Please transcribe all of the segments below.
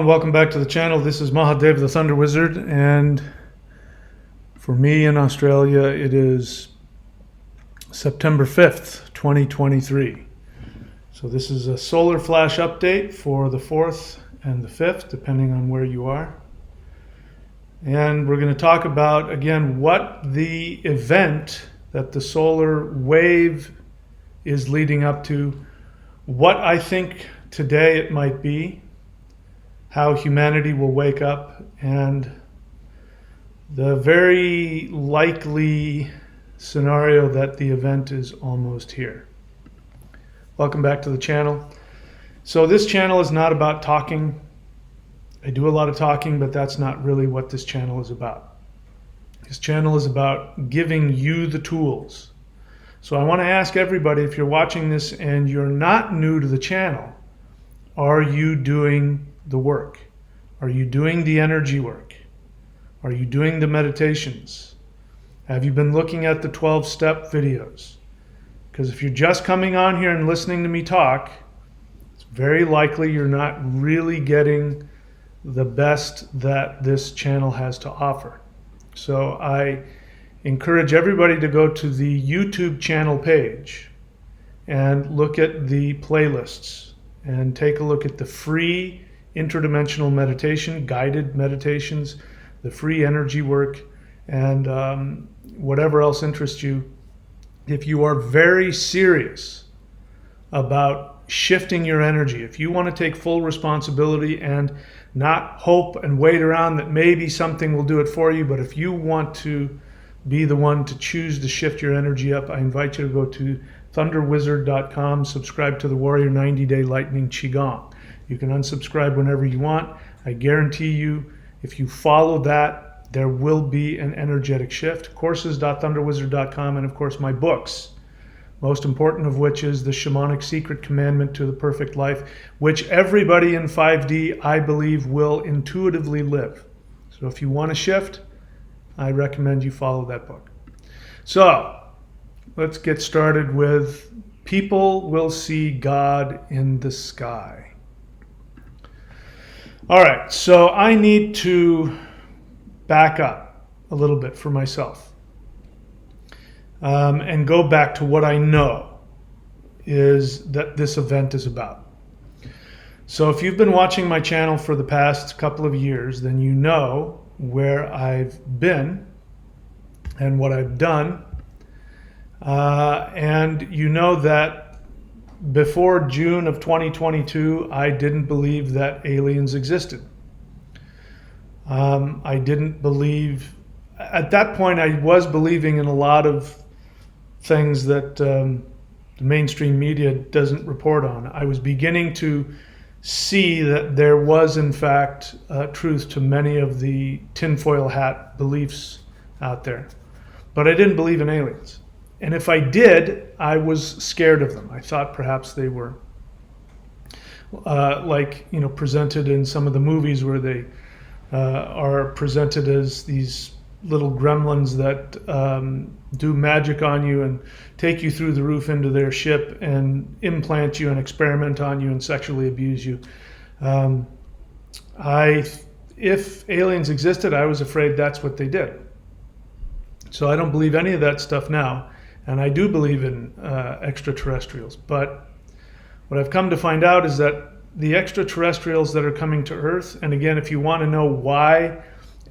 and welcome back to the channel. This is Mahadev the Thunder Wizard, and for me in Australia it is September 5th, 2023. So this is a solar flash update for the 4th and the 5th, depending on where you are. And we're going to talk about, again, what the event that the solar wave is leading up to, what I think today it might be, how humanity will wake up, and the very likely scenario that the event is almost here. Welcome back to the channel. So this channel is not about talking. I do a lot of talking, but that's not really what this channel is about. This channel is about giving you the tools. So I want to ask everybody, if you're watching this and you're not new to the channel, are you doing the work? Are you doing the energy work? Are you doing the meditations? Have you been looking at the 12-step videos? Because if you're just coming on here and listening to me talk, it's very likely you're not really getting the best that this channel has to offer. So I encourage everybody to go to the YouTube channel page and look at the playlists and take a look at the free interdimensional meditation, guided meditations, the free energy work, and whatever else interests you. If you are very serious about shifting your energy, if you want to take full responsibility and not hope and wait around that maybe something will do it for you, but if you want to be the one to choose to shift your energy up, I invite you to go to thunderwizard.com, subscribe to the Warrior 90-Day Lightning Qigong. You can unsubscribe whenever you want. I guarantee you, if you follow that, there will be an energetic shift. Courses.thunderwizard.com, and of course my books, most important of which is The Shamanic Secret Commandment to the Perfect Life, which everybody in 5D, I believe, will intuitively live. So if you want to shift, I recommend you follow that book. So let's get started with people will see God in the sky. All right, so I need to back up a little bit for myself and go back to what I know is that this event is about. So if you've been watching my channel for the past couple of years, then you know where I've been and what I've done, and you know that before June of 2022, I didn't believe that aliens existed. I didn't believe, at that point I was believing in a lot of things that the mainstream media doesn't report on. I was beginning to see that there was in fact truth to many of the tinfoil hat beliefs out there. But I didn't believe in aliens. And if I did, I was scared of them. I thought perhaps they were presented in some of the movies where they are presented as these little gremlins that do magic on you and take you through the roof into their ship and implant you and experiment on you and sexually abuse you. If aliens existed, I was afraid that's what they did. So I don't believe any of that stuff now. And I do believe in extraterrestrials. But what I've come to find out is that the extraterrestrials that are coming to Earth, and again, if you want to know why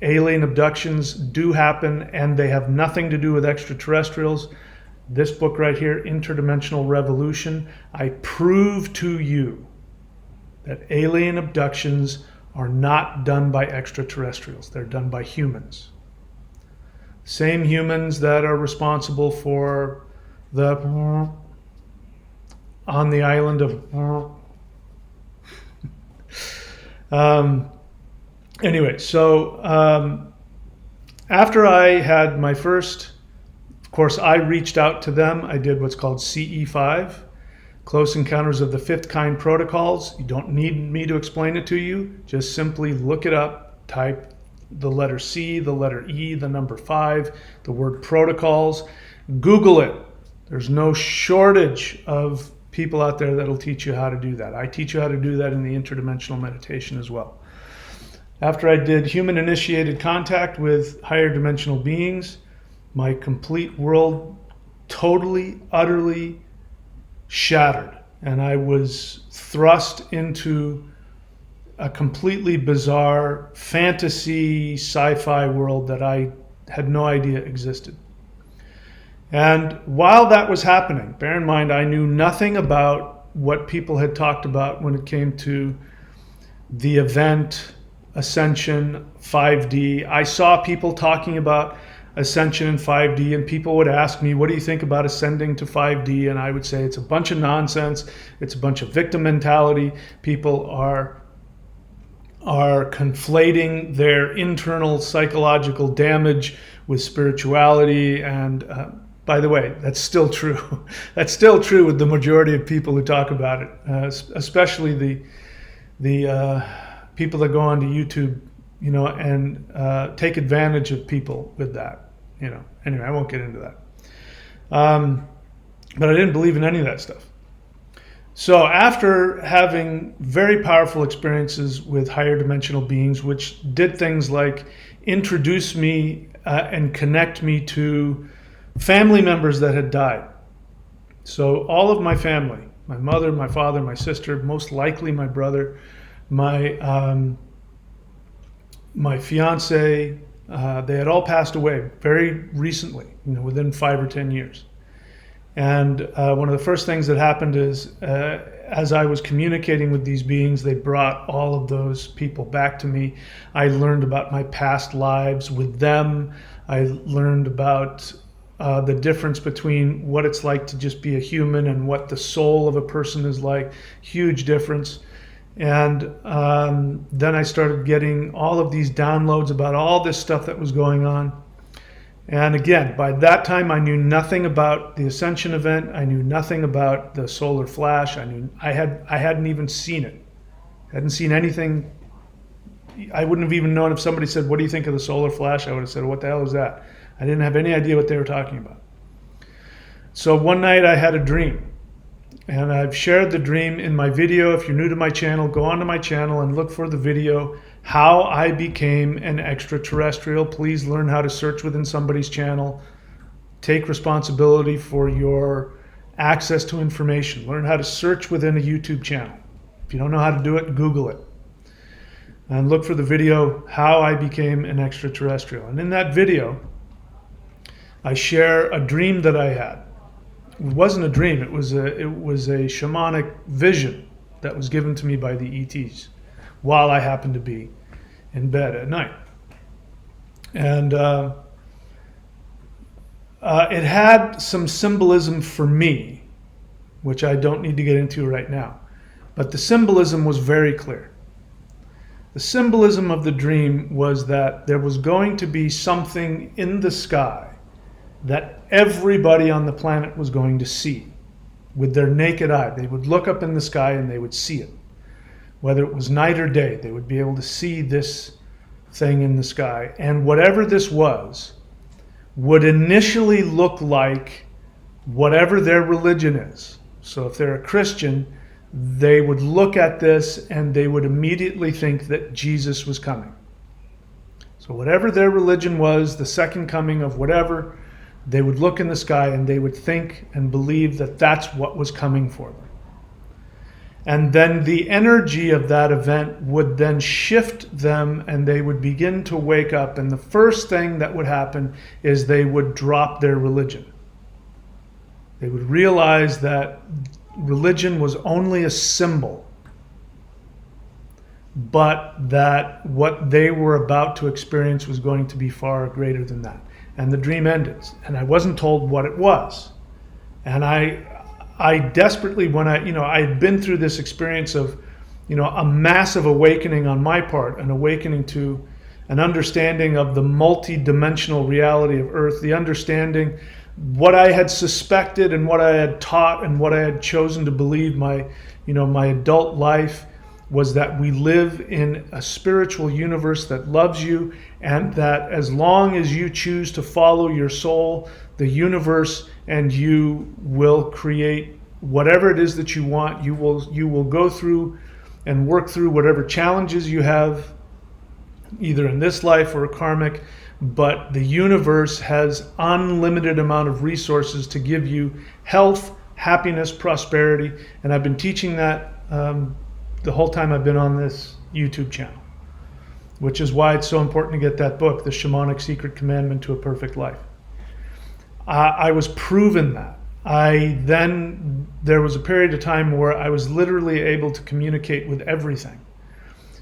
alien abductions do happen and they have nothing to do with extraterrestrials, this book right here, Interdimensional Revolution, I prove to you that alien abductions are not done by extraterrestrials. They're done by humans. Same humans that are responsible for the on the island of anyway, so after I had my first, of course, I reached out to them. I did what's called CE5, Close Encounters of the Fifth Kind Protocols. You don't need me to explain it to you. Just simply look it up, type the letter C, the letter E, the number 5, the word protocols. Google it. There's no shortage of people out there that'll teach you how to do that. I teach you how to do that in the interdimensional meditation as well. After I did human-initiated contact with higher dimensional beings, my complete world totally, utterly shattered. And I was thrust into a completely bizarre fantasy sci-fi world that I had no idea existed. And while that was happening, bear in mind, I knew nothing about what people had talked about when it came to the event, ascension, 5D. I saw people talking about ascension in 5D, and people would ask me, what do you think about ascending to 5D? And I would say it's a bunch of nonsense. It's a bunch of victim mentality. People are conflating their internal psychological damage with spirituality. And by the way, that's still true. That's still true with the majority of people who talk about it, especially the people that go onto YouTube, and take advantage of people with that. Anyway, I won't get into that. But I didn't believe in any of that stuff. So after having very powerful experiences with higher dimensional beings, which did things like introduce me and connect me to family members that had died. So all of my family, my mother, my father, my sister, most likely my brother, my fiance, they had all passed away very recently, within 5 or 10 years. And one of the first things that happened is, as I was communicating with these beings, they brought all of those people back to me. I learned about my past lives with them. I learned about the difference between what it's like to just be a human and what the soul of a person is like. Huge difference. And then I started getting all of these downloads about all this stuff that was going on. And again, by that time, I knew nothing about the Ascension event. I knew nothing about the solar flash. I hadn't even seen it. I hadn't seen anything. I wouldn't have even known if somebody said, "What do you think of the solar flash?" I would have said, "What the hell is that?" I didn't have any idea what they were talking about. So one night I had a dream. And I've shared the dream in my video. If you're new to my channel, go onto my channel and look for the video, How I Became an Extraterrestrial. Please learn how to search within somebody's channel. Take responsibility for your access to information. Learn how to search within a YouTube channel. If you don't know how to do it, Google it. And look for the video, How I Became an Extraterrestrial. And in that video, I share a dream that I had. It wasn't a dream, it was a shamanic vision that was given to me by the ETs while I happened to be in bed at night. And it had some symbolism for me, which I don't need to get into right now. But the symbolism was very clear. The symbolism of the dream was that there was going to be something in the sky that everybody on the planet was going to see with their naked eye. They would look up in the sky and they would see it. Whether it was night or day, they would be able to see this thing in the sky. And whatever this was would initially look like whatever their religion is. So if they're a Christian, they would look at this and they would immediately think that Jesus was coming. So whatever their religion was, the second coming of whatever, they would look in the sky and they would think and believe that that's what was coming for them. And then the energy of that event would then shift them and they would begin to wake up. And the first thing that would happen is they would drop their religion. They would realize that religion was only a symbol, but that what they were about to experience was going to be far greater than that. And the dream ended, and I wasn't told what it was. And I desperately, when I had been through this experience of, a massive awakening on my part, an awakening to an understanding of the multi-dimensional reality of Earth, the understanding what I had suspected and what I had taught and what I had chosen to believe my adult life was that we live in a spiritual universe that loves you, and that as long as you choose to follow your soul, the universe and you will create whatever it is that you want. You will go through and work through whatever challenges you have either in this life or karmic, but the universe has unlimited amount of resources to give you health, happiness, prosperity, and I've been teaching that the whole time I've been on this YouTube channel, which is why it's so important to get that book, The Shamanic Secret Commandment to a Perfect Life. I was proven that. There was a period of time where I was literally able to communicate with everything.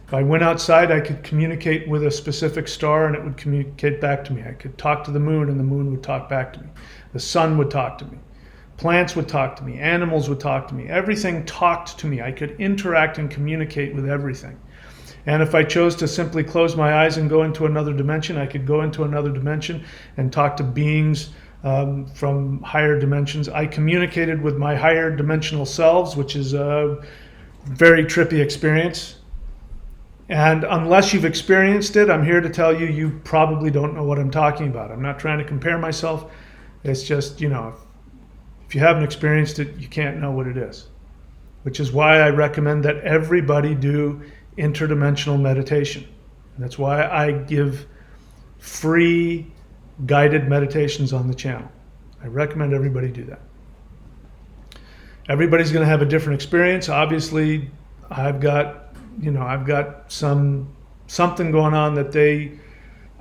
If I went outside, I could communicate with a specific star and it would communicate back to me. I could talk to the moon and the moon would talk back to me. The sun would talk to me. Plants would talk to me. Animals would talk to me. Everything talked to me. I could interact and communicate with everything. And if I chose to simply close my eyes and go into another dimension, I could go into another dimension and talk to beings from higher dimensions. I communicated with my higher dimensional selves, which is a very trippy experience. And unless you've experienced it, I'm here to tell you, you probably don't know what I'm talking about. I'm not trying to compare myself. It's just, if you haven't experienced it, you can't know what it is. Which is why I recommend that everybody do interdimensional meditation. And that's why I give free guided meditations on the channel. I recommend everybody do that. Everybody's going to have a different experience. Obviously, I've got something going on that they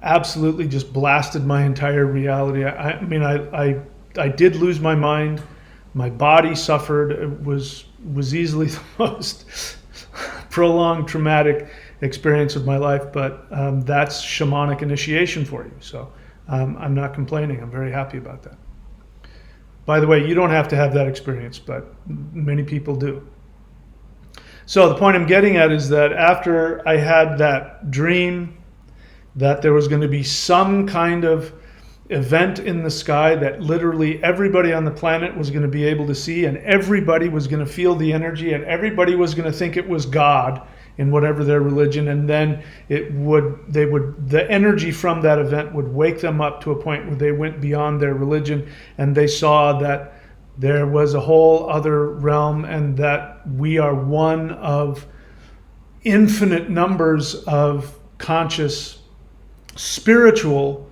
absolutely just blasted my entire reality. I did lose my mind. My body suffered. It was easily the most prolonged traumatic experience of my life, but that's shamanic initiation for you. So I'm not complaining. I'm very happy about that. By the way, you don't have to have that experience, but many people do. So the point I'm getting at is that after I had that dream that there was going to be some kind of event in the sky that literally everybody on the planet was going to be able to see, and everybody was going to feel the energy, and everybody was going to think it was God in whatever their religion, and then the energy from that event would wake them up to a point where they went beyond their religion and they saw that there was a whole other realm and that we are one of infinite numbers of conscious spiritual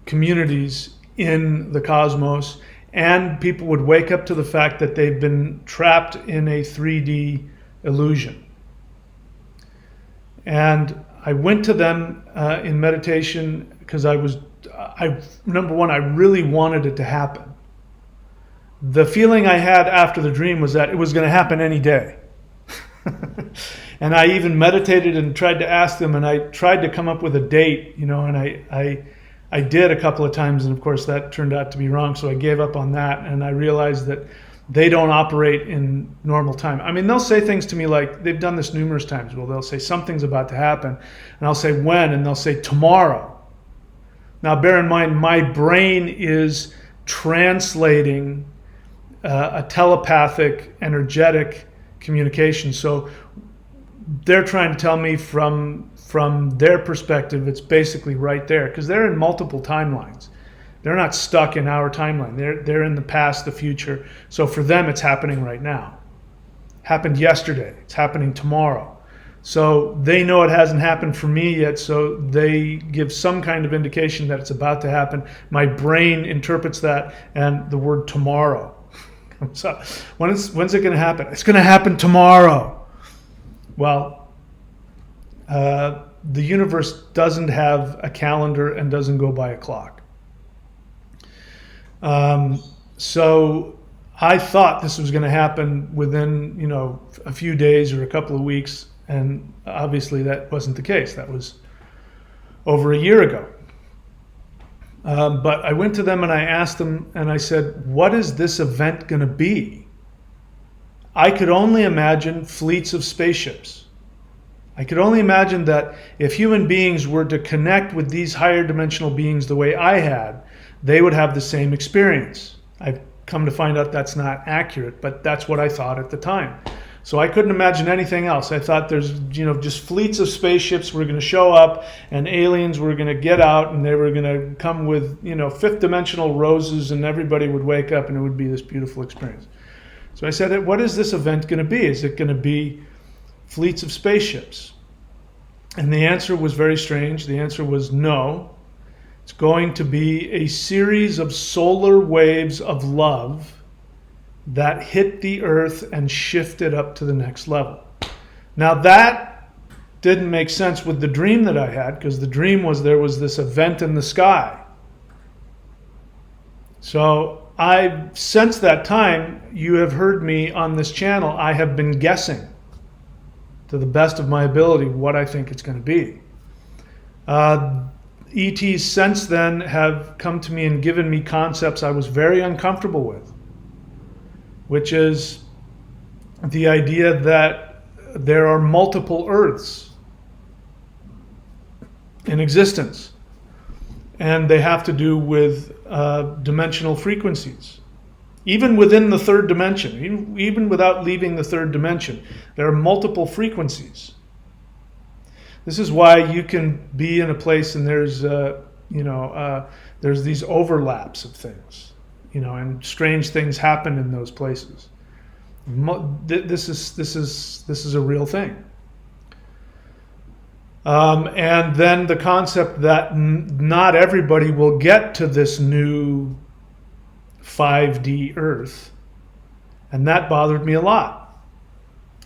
communities in the cosmos, and people would wake up to the fact that they've been trapped in a 3D illusion. And I went to them in meditation because number one, I really wanted it to happen. The feeling I had after the dream was that it was going to happen any day. And I even meditated and tried to ask them, and I tried to come up with a date, and I did a couple of times, and of course that turned out to be wrong, so I gave up on that, and I realized that they don't operate in normal time. I mean, they'll say things to me like, they've done this numerous times. Well, they'll say something's about to happen, and I'll say when, and they'll say tomorrow. Now, bear in mind, my brain is translating a telepathic, energetic communication. So they're trying to tell me from their perspective, it's basically right there, because they're in multiple timelines. They're not stuck in our timeline. They're in the past, the future. So for them, it's happening right now. Happened yesterday. It's happening tomorrow. So they know it hasn't happened for me yet, so they give some kind of indication that it's about to happen. My brain interprets that and the word tomorrow. So when's it going to happen? It's going to happen tomorrow. Well, the universe doesn't have a calendar and doesn't go by a clock. So I thought this was going to happen within, a few days or a couple of weeks, and obviously that wasn't the case. That was over a year ago. But I went to them and I asked them, and I said, what is this event going to be? I could only imagine fleets of spaceships. I could only imagine that if human beings were to connect with these higher dimensional beings the way I had, they would have the same experience. I've come to find out that's not accurate, but that's what I thought at the time. So I couldn't imagine anything else. I thought there's, just fleets of spaceships were going to show up, and aliens were going to get out, and they were going to come with, fifth dimensional roses, and everybody would wake up, and it would be this beautiful experience. So I said, what is this event going to be? Is it going to be fleets of spaceships? And the answer was very strange. The answer was no. It's going to be a series of solar waves of love that hit the earth and shifted up to the next level. Now that didn't make sense with the dream that I had, because the dream was there was this event in the sky. So since that time, you have heard me on this channel, I have been guessing to the best of my ability what I think it's going to be. ETs since then have come to me and given me concepts I was very uncomfortable with, which is the idea that there are multiple Earths in existence, and they have to do with dimensional frequencies. Even within the third dimension, even without leaving the third dimension, there are multiple frequencies. This is why you can be in a place and there's there's these overlaps of things, and strange things happen in those places. This is a real thing. And then the concept that not everybody will get to this new 5D Earth, and that bothered me a lot.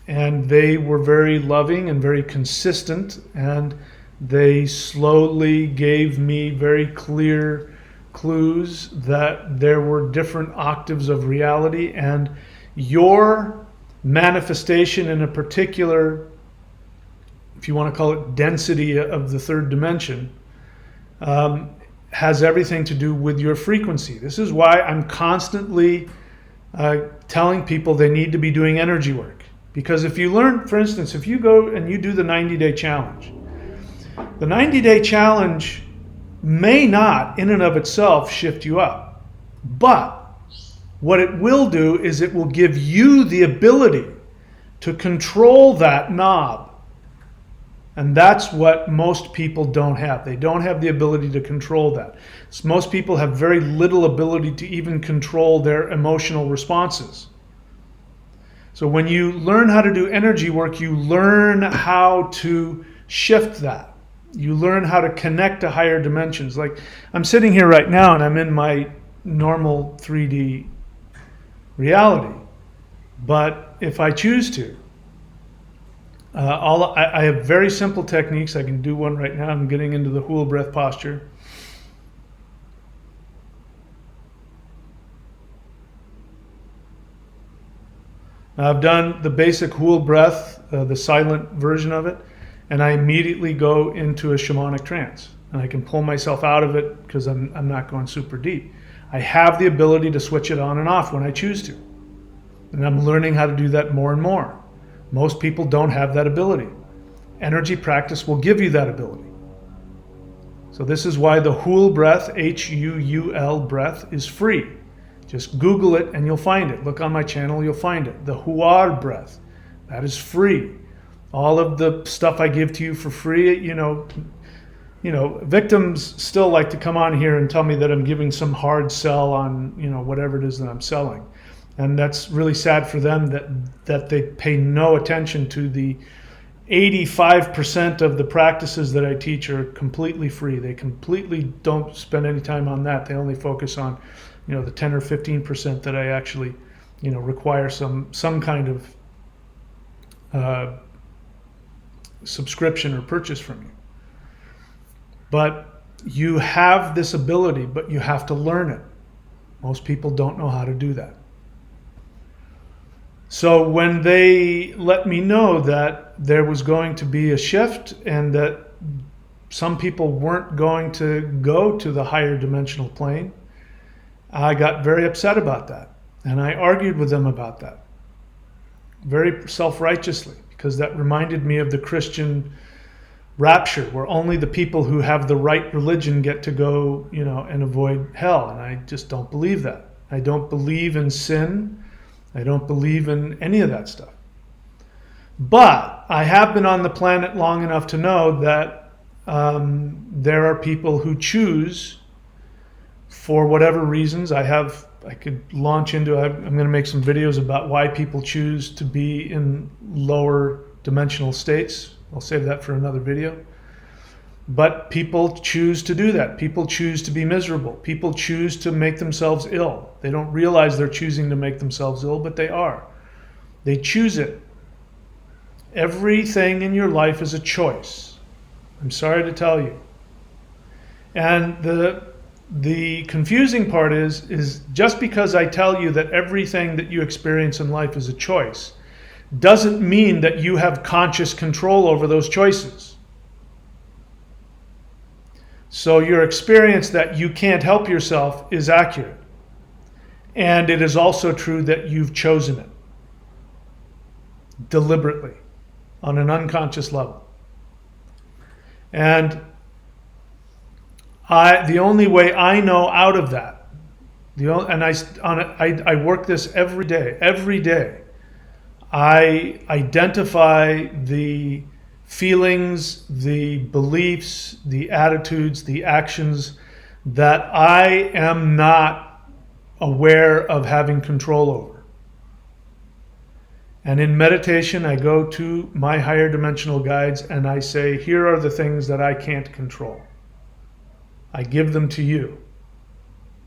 And they were very loving and very consistent, and they slowly gave me very clear clues that there were different octaves of reality, and your manifestation in a particular, if you want to call it density of the third dimension, has everything to do with your frequency. This is why I'm constantly telling people they need to be doing energy work. Because if you learn, for instance, if you go and you do the 90-day challenge, the 90-day challenge may not in and of itself shift you up. But what it will do is it will give you the ability to control that knob. And that's what most people don't have. They don't have the ability to control that. So most people have very little ability to even control their emotional responses. So when you learn how to do energy work, you learn how to shift that. You learn how to connect to higher dimensions. Like I'm sitting here right now and I'm in my normal 3D reality. But if I choose to, I have very simple techniques. I can do one right now. I'm getting into the whole breath posture. I've done the basic whole breath, the silent version of it, and I immediately go into a shamanic trance. And I can pull myself out of it because I'm not going super deep. I have the ability to switch it on and off when I choose to. And I'm learning how to do that more and more. Most people don't have that ability. Energy practice will give you that ability. So this is why the Huul breath, H-U-U-L breath, is free. Just Google it and you'll find it. Look on my channel, you'll find it. The Huar breath, that is free. All of the stuff I give to you for free, victims still like to come on here and tell me that I'm giving some hard sell on, whatever it is that I'm selling. And that's really sad for them that they pay no attention to the 85% of the practices that I teach are completely free. They completely don't spend any time on that. They only focus on, the 10 or 15% that I actually, require some kind of subscription or purchase from you. But you have this ability, but you have to learn it. Most people don't know how to do that. So when they let me know that there was going to be a shift and that some people weren't going to go to the higher dimensional plane, I got very upset about that. And I argued with them about that, very self-righteously, because that reminded me of the Christian rapture, where only the people who have the right religion get to go, and avoid hell. And I just don't believe that. I don't believe in sin. I don't believe in any of that stuff. But I have been on the planet long enough to know that there are people who choose, for whatever reasons. I could launch into, I'm going to make some videos about why people choose to be in lower dimensional states, I'll save that for another video. But people choose to do that. People choose to be miserable. People choose to make themselves ill. They don't realize they're choosing to make themselves ill, but they are. They choose it. Everything in your life is a choice. I'm sorry to tell you. And the confusing part is just because I tell you that everything that you experience in life is a choice doesn't mean that you have conscious control over those choices. So your experience that you can't help yourself is accurate. And it is also true that you've chosen it deliberately on an unconscious level. And the only way I know out of that, I work this every day. Every day, I identify the feelings, the beliefs, the attitudes, the actions that I am not aware of having control over. And in meditation, I go to my higher dimensional guides and I say, here are the things that I can't control. I give them to you.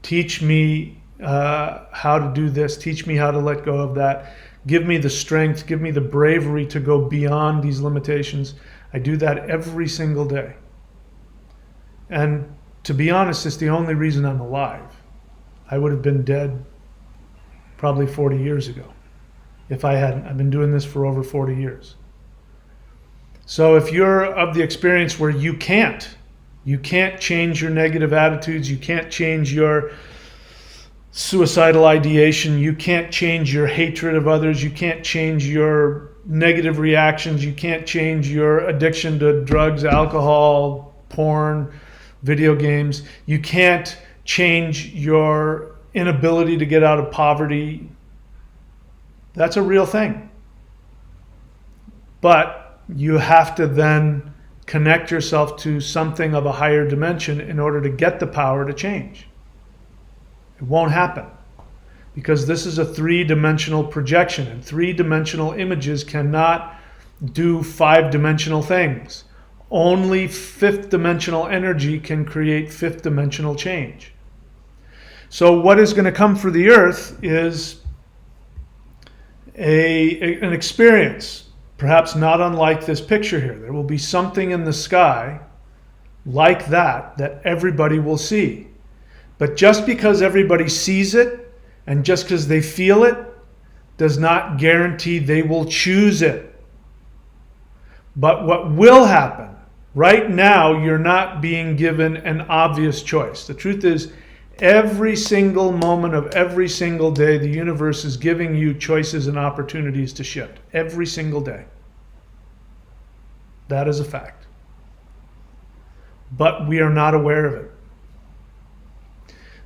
Teach me how to do this. Teach me how to let go of that. Give me the strength. Give me the bravery to go beyond these limitations. I do that every single day. And to be honest, it's the only reason I'm alive. I would have been dead probably 40 years ago if I hadn't. I've been doing this for over 40 years. So if you're of the experience where you can't change your negative attitudes, you can't change your suicidal ideation, you can't change your hatred of others, you can't change your negative reactions, you can't change your addiction to drugs, alcohol, porn, video games, you can't change your inability to get out of poverty. That's a real thing. But you have to then connect yourself to something of a higher dimension in order to get the power to change. It won't happen because this is a three-dimensional projection, and three-dimensional images cannot do five-dimensional things. Only fifth-dimensional energy can create fifth-dimensional change. So what is going to come for the earth is an experience, perhaps not unlike this picture here. There will be something in the sky like that everybody will see. But just because everybody sees it and just because they feel it does not guarantee they will choose it. But what will happen, right now you're not being given an obvious choice. The truth is, every single moment of every single day, the universe is giving you choices and opportunities to shift. Every single day. That is a fact. But we are not aware of it.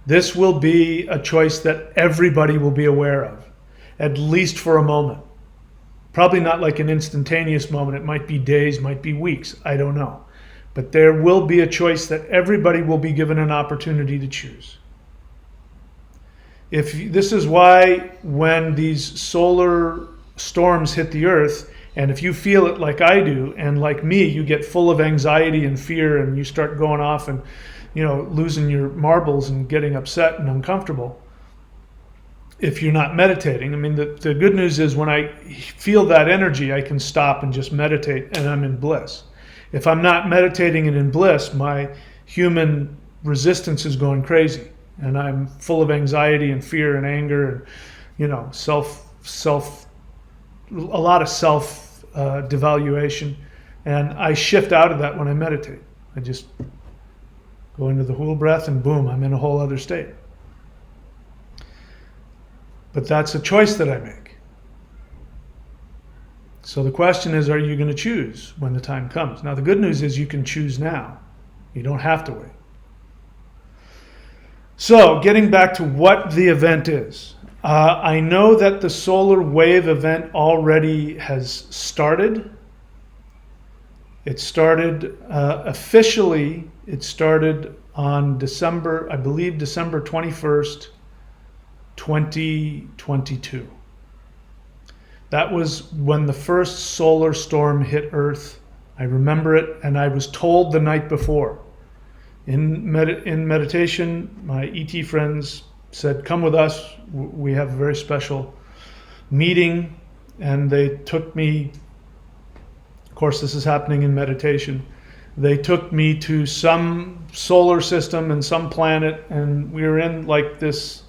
This will be a choice that everybody will be aware of, at least for a moment. Probably not like an instantaneous moment. It might be days, might be weeks. I don't know. But there will be a choice that everybody will be given an opportunity to choose. This is why when these solar storms hit the earth, and if you feel it like I do, and like me, you get full of anxiety and fear, and you start going off and losing your marbles and getting upset and uncomfortable. If you're not meditating, I mean, the good news is when I feel that energy, I can stop and just meditate and I'm in bliss. If I'm not meditating and in bliss, my human resistance is going crazy and I'm full of anxiety and fear and anger and, a lot of self devaluation. And I shift out of that when I meditate. I just go into the whole breath and boom, I'm in a whole other state. But that's a choice that I make. So the question is, are you going to choose when the time comes? Now the good news is you can choose now. You don't have to wait. So getting back to what the event is. I know that the solar wave event already has started. It started officially, it started on December 21st, 2022. That was when the first solar storm hit Earth I remember it, and I was told the night before. In meditation, my ET friends said, come with us. We have a very special meeting. And they took me, of course this is happening in meditation, they took me to some solar system and some planet, and we were in like this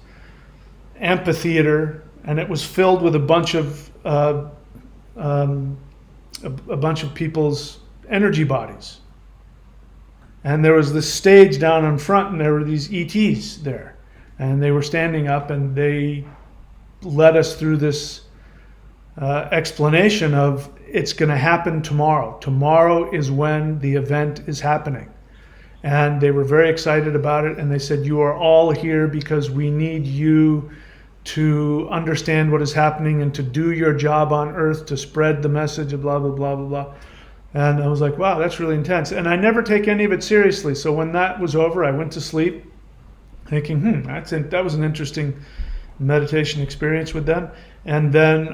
amphitheater, and it was filled with a bunch of people's energy bodies. And there was this stage down in front, and there were these ETs there. And they were standing up, and they led us through this explanation of it's going to happen tomorrow. Tomorrow is when the event is happening. And they were very excited about it, and they said, you are all here because we need you to understand what is happening and to do your job on Earth, to spread the message of blah, blah, blah, blah, blah. And I was like, wow, that's really intense. And I never take any of it seriously. So when that was over, I went to sleep thinking, that was an interesting meditation experience with them. And then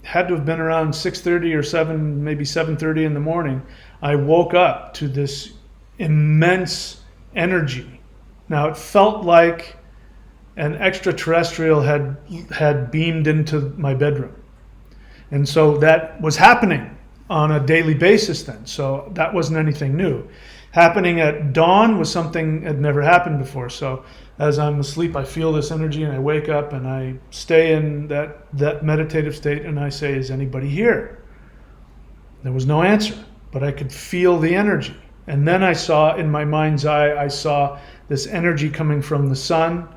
had to have been around 6:30 or 7, maybe 7:30 in the morning, I woke up to this immense energy. Now it felt like an extraterrestrial had beamed into my bedroom. And so that was happening on a daily basis then. So that wasn't anything new. Happening at dawn was something that had never happened before. So as I'm asleep, I feel this energy, and I wake up and I stay in that meditative state, and I say, is anybody here? There was no answer, but I could feel the energy. And then I saw, in my mind's eye, I saw this energy coming from the sun,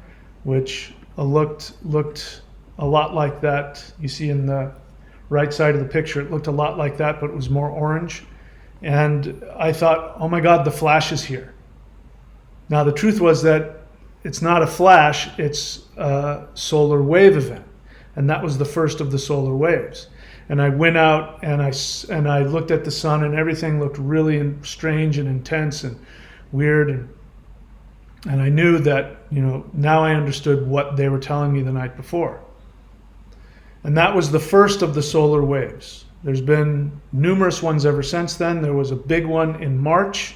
which looked a lot like that you see in the right side of the picture. It looked a lot like that, but it was more orange. And I thought, oh my God, the flash is here. Now the truth was that it's not a flash, it's a solar wave event. And that was the first of the solar waves. And I went out and I looked at the sun, and everything looked really strange and intense and weird. And I knew that, now I understood what they were telling me the night before. And that was the first of the solar waves. There's been numerous ones ever since then. There was a big one in March,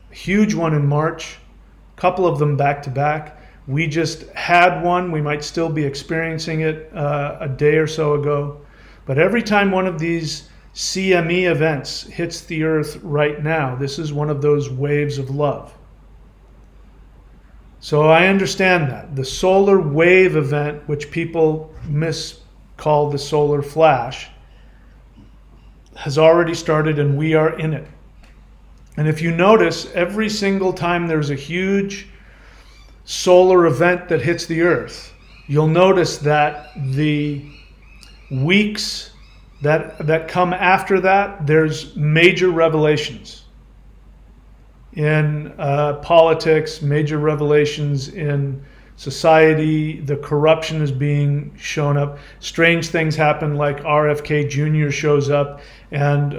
a huge one in March, a couple of them back to back. We just had one. We might still be experiencing it a day or so ago. But every time one of these CME events hits the Earth right now, this is one of those waves of love. So I understand that. The solar wave event, which people call the solar flash, has already started, and we are in it. And if you notice, every single time there's a huge solar event that hits the Earth, you'll notice that the weeks that come after that, there's major revelations in politics, major revelations in society. The corruption is being shown up. Strange things happen, like RFK Jr. shows up and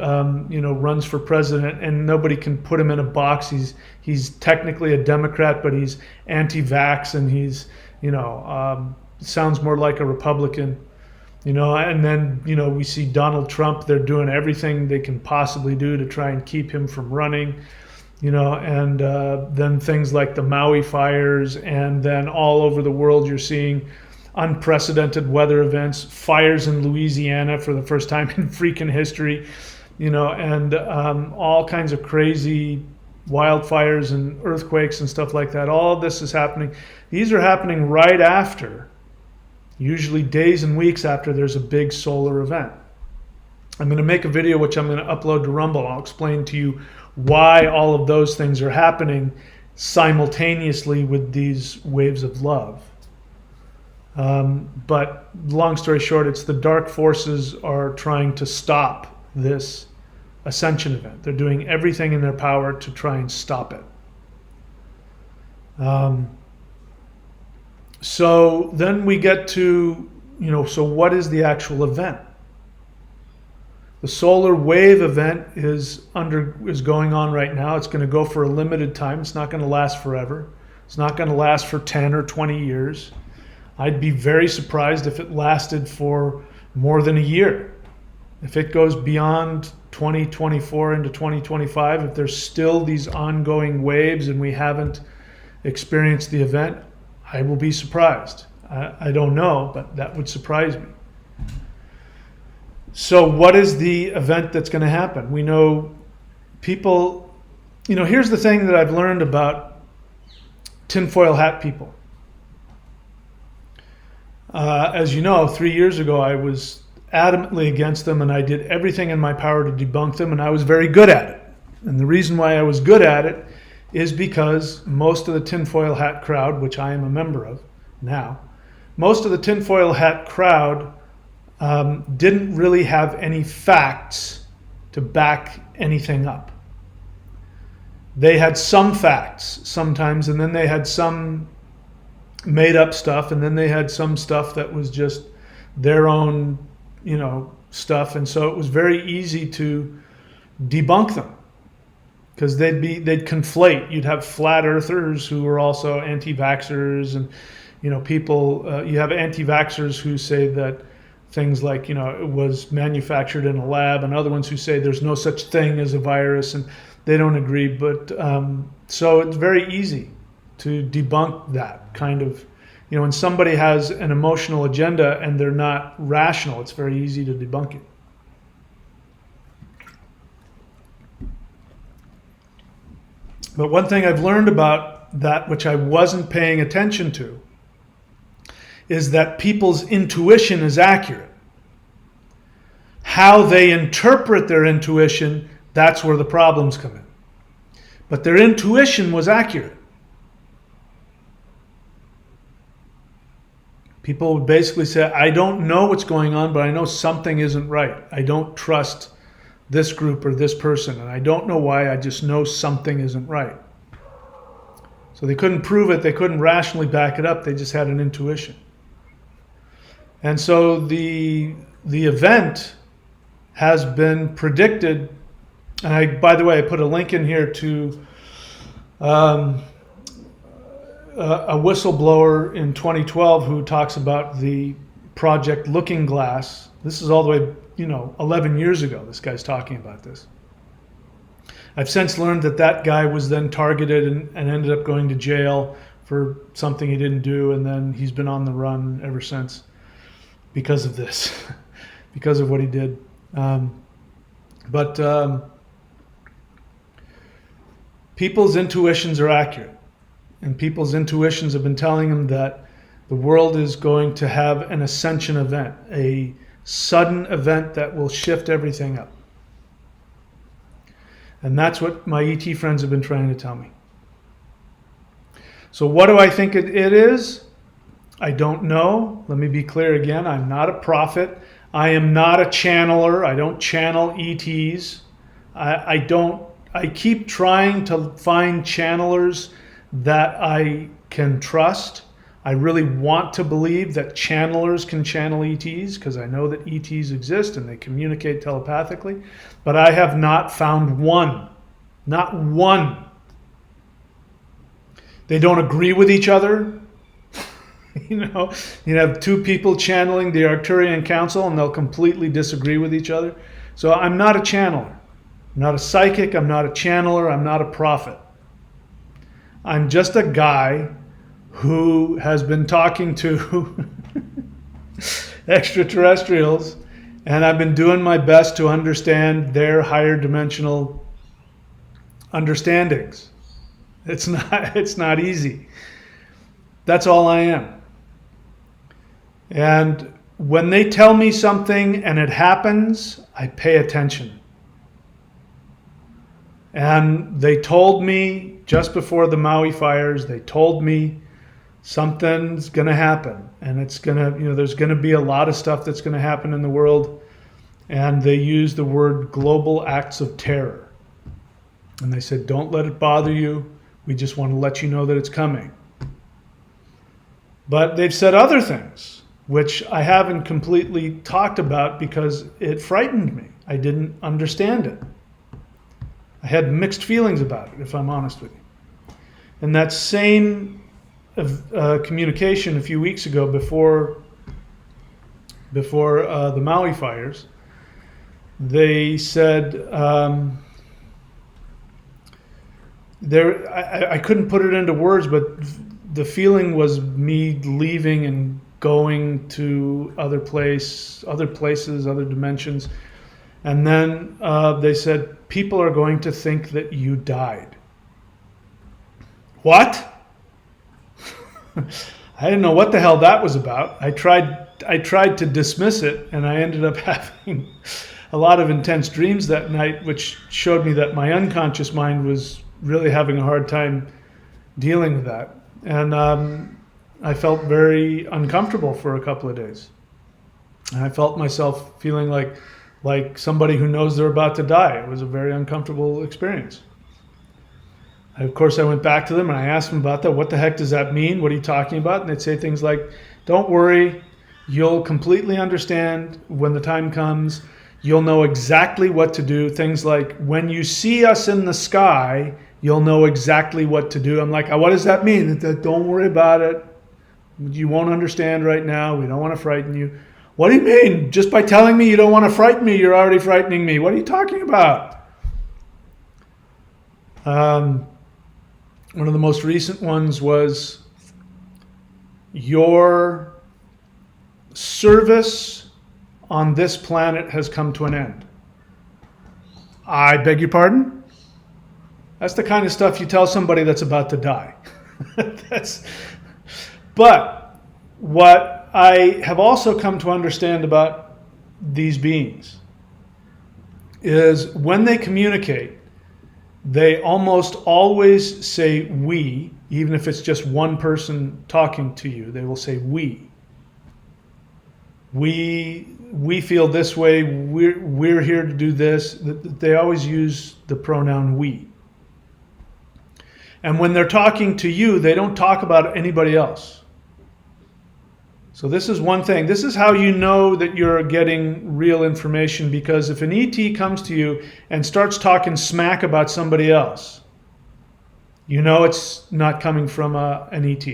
runs for president, and nobody can put him in a box. He's technically a Democrat, but he's anti-vax, and he's sounds more like a Republican. And then we see Donald Trump. They're doing everything they can possibly do to try and keep him from running. And then things like the Maui fires, and then all over the world you're seeing unprecedented weather events, fires in Louisiana for the first time in freaking history, and all kinds of crazy wildfires and earthquakes and stuff like that. All of this is happening. These are happening right after, usually days and weeks after, there's a big solar event. I'm going to make a video which I'm going to upload to Rumble. I'll explain to you why all of those things are happening simultaneously with these waves of love. But long story short, it's the dark forces are trying to stop this ascension event. They're doing everything in their power to try and stop it. So then we get to, so what is the actual event? The solar wave event is going on right now. It's going to go for a limited time. It's not going to last forever. It's not going to last for 10 or 20 years. I'd be very surprised if it lasted for more than a year. If it goes beyond 2024 into 2025, if there's still these ongoing waves and we haven't experienced the event, I will be surprised. I don't know, but that would surprise me. So what is the event that's going to happen? We know people, here's the thing that I've learned about tinfoil hat people. As you know, 3 years ago, I was adamantly against them, and I did everything in my power to debunk them, and I was very good at it. And the reason why I was good at it is because most of the tinfoil hat crowd, which I am a member of now, most of the tinfoil hat crowd didn't really have any facts to back anything up. They had some facts sometimes, and then they had some made up stuff, and then they had some stuff that was just their own, stuff. And so it was very easy to debunk them because they'd conflate. You'd have flat earthers who were also anti-vaxxers, and people, you have anti-vaxxers who say that things like, it was manufactured in a lab, and other ones who say there's no such thing as a virus, and they don't agree. But so it's very easy to debunk that kind of, when somebody has an emotional agenda and they're not rational, it's very easy to debunk it. But one thing I've learned about that, which I wasn't paying attention to, is that people's intuition is accurate. How they interpret their intuition, that's where the problems come in. But their intuition was accurate. People would basically say, I don't know what's going on, but I know something isn't right. I don't trust this group or this person, and I don't know why, I just know something isn't right. So they couldn't prove it, they couldn't rationally back it up, they just had an intuition. And so the event has been predicted, and by the way, I put a link in here to a whistleblower in 2012 who talks about the Project Looking Glass. This is all the way, 11 years ago, this guy's talking about this. I've since learned that guy was then targeted and ended up going to jail for something he didn't do, and then he's been on the run ever since because of this, because of what he did. People's intuitions are accurate. And people's intuitions have been telling them that the world is going to have an ascension event, a sudden event that will shift everything up. And that's what my ET friends have been trying to tell me. So what do I think it is? I don't know. Let me be clear again. I'm not a prophet. I am not a channeler. I don't channel ETs. I keep trying to find channelers that I can trust. I really want to believe that channelers can channel ETs because I know that ETs exist and they communicate telepathically, but I have not found one. Not one. They don't agree with each other. You have two people channeling the Arcturian Council and they'll completely disagree with each other. So I'm not a channeler. I'm not a psychic. I'm not a channeler. I'm not a prophet. I'm just a guy who has been talking to extraterrestrials, and I've been doing my best to understand their higher dimensional understandings. It's not easy. That's all I am. And when they tell me something and it happens, I pay attention. And they told me just before the Maui fires, they told me something's going to happen. And it's going to, there's going to be a lot of stuff that's going to happen in the world. And they used the word global acts of terror. And they said, don't let it bother you. We just want to let you know that it's coming. But they've said other things, which I haven't completely talked about because it frightened me. I didn't understand it. I had mixed feelings about it, if I'm honest with you. And that same communication a few weeks ago before the Maui fires, They said, I couldn't put it into words, but the feeling was me leaving and going to other places, other dimensions. And then they said, people are going to think that you died. What? I didn't know what the hell that was about. I tried to dismiss it, and I ended up having a lot of intense dreams that night, which showed me that my unconscious mind was really having a hard time dealing with that. And I felt very uncomfortable for a couple of days. And I felt myself feeling like somebody who knows they're about to die. It was a very uncomfortable experience. Of course, I went back to them and I asked them about that. What the heck does that mean? What are you talking about? And they'd say things like, don't worry, you'll completely understand when the time comes. You'll know exactly what to do. Things like, when you see us in the sky, you'll know exactly what to do. I'm like, what does that mean? Don't worry about it. You won't understand right now. We don't want to frighten you. What do you mean? Just by telling me you don't want to frighten me, you're already frightening me. What are you talking about? One of the most recent ones was, your service on this planet has come to an end. I beg your pardon? That's the kind of stuff you tell somebody that's about to die. But what I have also come to understand about these beings is when they communicate, they almost always say we, even if it's just one person talking to you. They will say we. We feel this way. We're here to do this. They always use the pronoun we. And when they're talking to you, they don't talk about anybody else. So this is one thing. This is how you know that you're getting real information, because if an ET comes to you and starts talking smack about somebody else, you know it's not coming from an ET.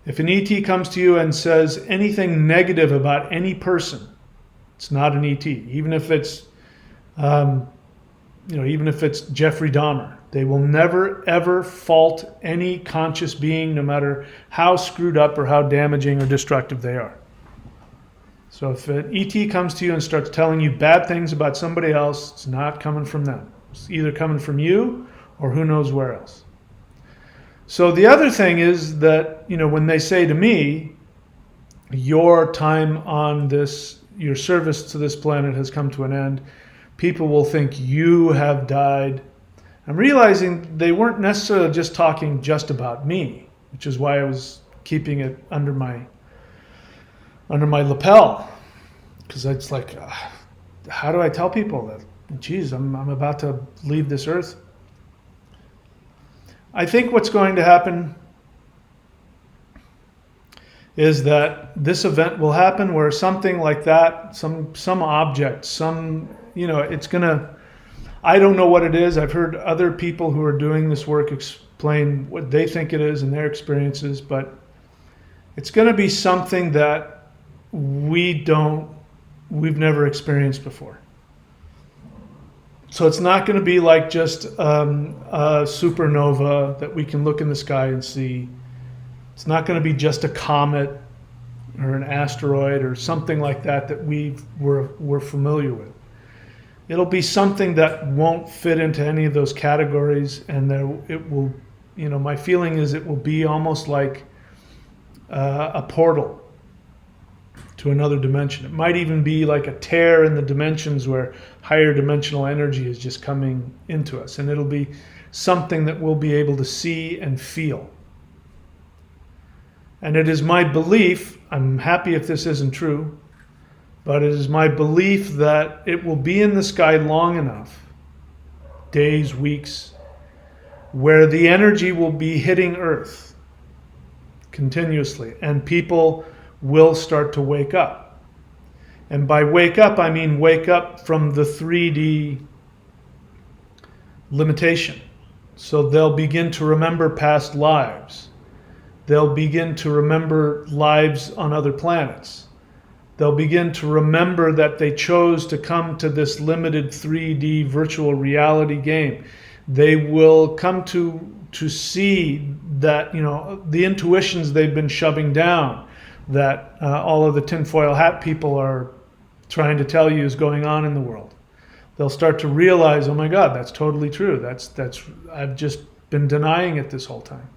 If an ET comes to you and says anything negative about any person, it's not an ET. Even if it's, even if it's Jeffrey Dahmer. They will never, ever fault any conscious being, no matter how screwed up or how damaging or destructive they are. So if an ET comes to you and starts telling you bad things about somebody else, it's not coming from them. It's either coming from you or who knows where else. So the other thing is that, when they say to me, your time on this, your service to this planet has come to an end, people will think you have died. I'm realizing they weren't necessarily just talking just about me, which is why I was keeping it under my lapel, because it's like, how do I tell people that, geez, I'm about to leave this earth? I think what's going to happen is that this event will happen where something like that, some object, it's gonna. I don't know what it is. I've heard other people who are doing this work explain what they think it is and their experiences, but it's going to be something that we've never experienced before. So it's not going to be like just a supernova that we can look in the sky and see. It's not going to be just a comet or an asteroid or something like that we're familiar with. It'll be something that won't fit into any of those categories, and it will, my feeling is it will be almost like a portal to another dimension. It might even be like a tear in the dimensions where higher dimensional energy is just coming into us, and it'll be something that we'll be able to see and feel. And it is my belief, I'm happy if this isn't true, but it is my belief that it will be in the sky long enough, days, weeks, where the energy will be hitting Earth continuously, and people will start to wake up. And by wake up, I mean wake up from the 3D limitation. So they'll begin to remember past lives. They'll begin to remember lives on other planets. They'll begin to remember that they chose to come to this limited 3D virtual reality game. They will come to see that, the intuitions they've been shoving down, that all of the tinfoil hat people are trying to tell you is going on in the world. They'll start to realize, oh my God, that's totally true. That's I've just been denying it this whole time.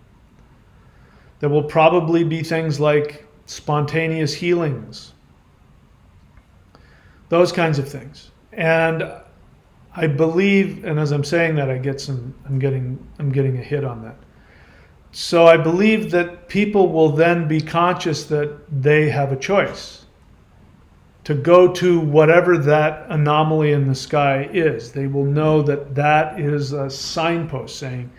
There will probably be things like spontaneous healings, those kinds of things. And I believe, and as I'm saying that, I'm getting a hit on that. So I believe that people will then be conscious that they have a choice to go to whatever that anomaly in the sky is. They will know that that is a signpost saying,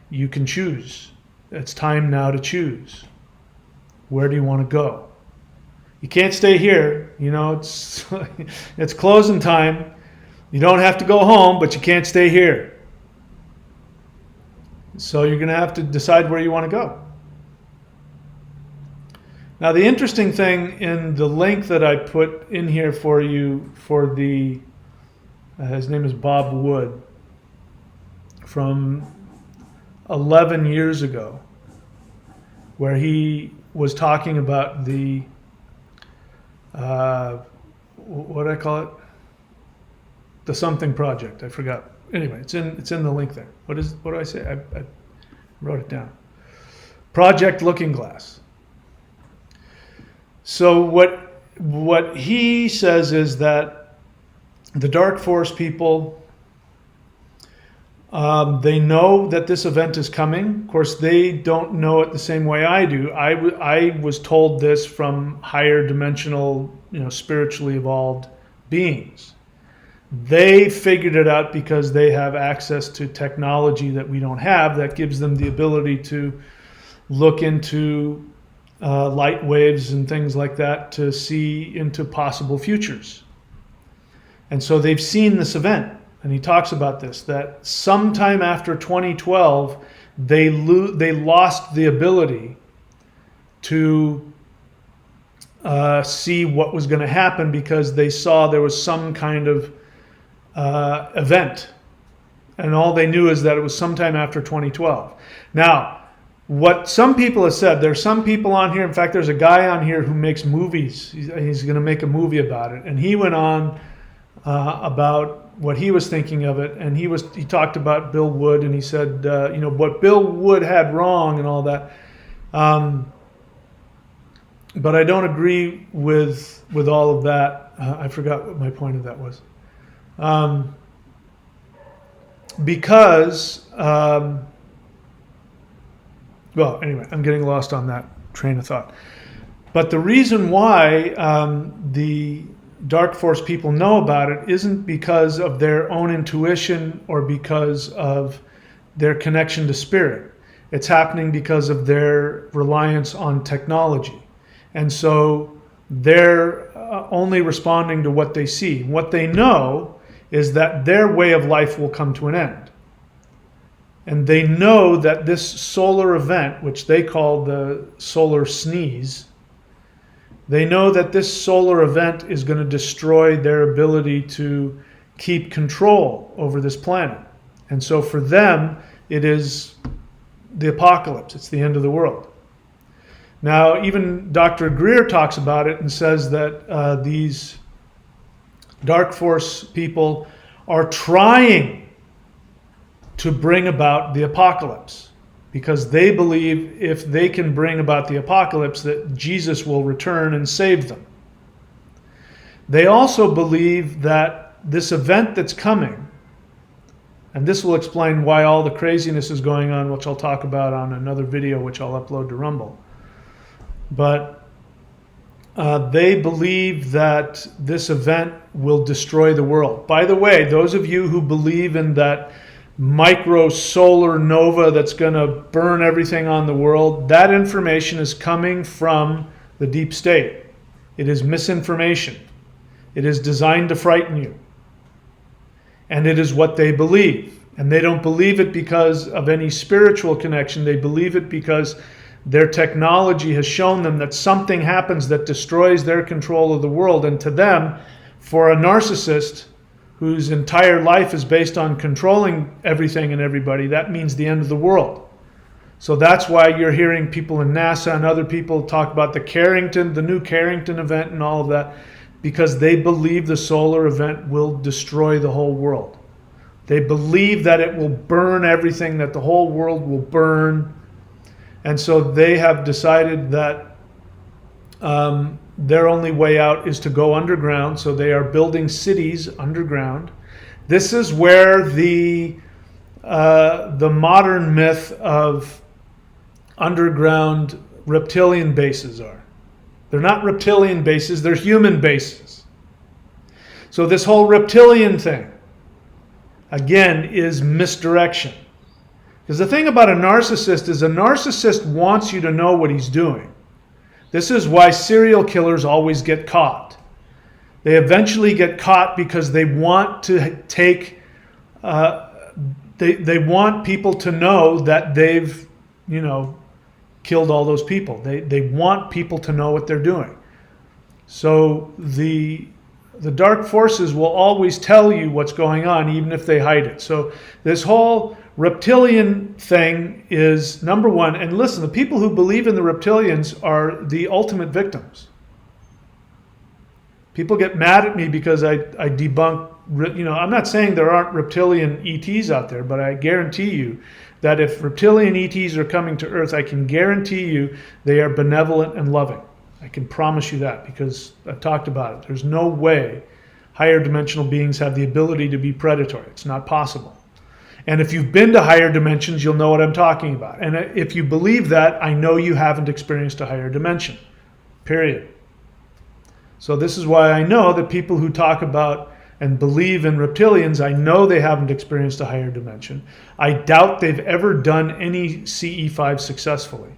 you can choose. It's time now to choose. Where do you want to go? You can't stay here. It's closing time. You don't have to go home, but you can't stay here. So you're going to have to decide where you want to go. Now, the interesting thing in the link that I put in here for you for the, his name is Bob Wood, from 11 years ago, where he was talking about the, what do I call it? The something project. I forgot. Anyway, it's in the link there. What do I say? I wrote it down. Project Looking Glass. So what he says is that the dark force people, they know that this event is coming. Of course, they don't know it the same way I do. I was told this from higher dimensional, spiritually evolved beings. They figured it out because they have access to technology that we don't have, that gives them the ability to look into light waves and things like that to see into possible futures. And so they've seen this event. And he talks about this, that sometime after 2012, they lost the ability to see what was going to happen because they saw there was some kind of event. And all they knew is that it was sometime after 2012. Now, what some people have said, there's some people on here, in fact, there's a guy on here who makes movies. He's going to make a movie about it. And he went on about what he was thinking of it, and he talked about Bill Wood, and he said, what Bill Wood had wrong and all that. But I don't agree with all of that. I forgot what my point of that was. Because, well, anyway, I'm getting lost on that train of thought. But the reason why the dark force people know about it isn't because of their own intuition or because of their connection to spirit. It's happening because of their reliance on technology. And so they're only responding to what they see. What they know is that their way of life will come to an end. And they know that this solar event, which they call the solar sneeze, they know that this solar event is going to destroy their ability to keep control over this planet. And so for them, it is the apocalypse. It's the end of the world. Now, even Dr. Greer talks about it and says that these dark force people are trying to bring about the apocalypse, because they believe if they can bring about the apocalypse that Jesus will return and save them. They also believe that this event that's coming, and this will explain why all the craziness is going on, which I'll talk about on another video which I'll upload to Rumble. But they believe that this event will destroy the world. By the way, those of you who believe in that micro solar nova that's going to burn everything on the world, that information is coming from the deep state. It is misinformation. It is designed to frighten you. And it is what they believe. And they don't believe it because of any spiritual connection. They believe it because Their technology has shown them that something happens that destroys their control of the world. And to them, for a narcissist whose entire life is based on controlling everything and everybody, that means the end of the world. So that's why you're hearing people in NASA and other people talk about the new Carrington event and all of that, because they believe the solar event will destroy the whole world. They believe that it will burn everything, that the whole world will burn. And so they have decided that their only way out is to go underground. So they are building cities underground. This is where the modern myth of underground reptilian bases are. They're not reptilian bases, they're human bases. So this whole reptilian thing, again, is misdirection. Because the thing about a narcissist wants you to know what he's doing. This is why serial killers always get caught. They eventually get caught because they want to take, they want people to know that they've, killed all those people. They want people to know what they're doing. So the dark forces will always tell you what's going on, even if they hide it. So this whole reptilian thing is number one. And listen, the people who believe in the reptilians are the ultimate victims. People get mad at me because I debunk, I'm not saying there aren't reptilian ETs out there, but I guarantee you that if reptilian ETs are coming to Earth, I can guarantee you they are benevolent and loving. I can promise you that, because I've talked about it. There's no way higher dimensional beings have the ability to be predatory. It's not possible. And if you've been to higher dimensions, you'll know what I'm talking about. And if you believe that, I know you haven't experienced a higher dimension, period. So this is why I know that people who talk about and believe in reptilians, I know they haven't experienced a higher dimension. I doubt they've ever done any CE5 successfully.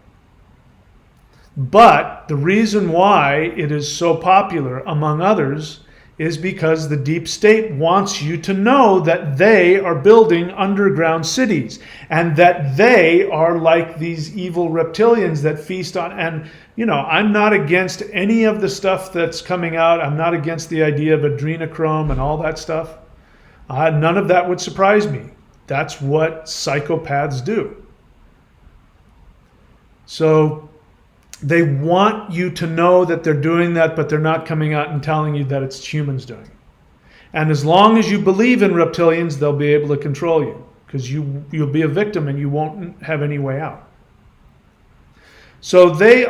But the reason why it is so popular, among others, is because the deep state wants you to know that they are building underground cities and that they are like these evil reptilians that feast on. And, I'm not against any of the stuff that's coming out. I'm not against the idea of adrenochrome and all that stuff. None of that would surprise me. That's what psychopaths do. So they want you to know that they're doing that, but they're not coming out and telling you that it's humans doing it. And as long as you believe in reptilians, they'll be able to control you, because you'll be a victim and you won't have any way out. So they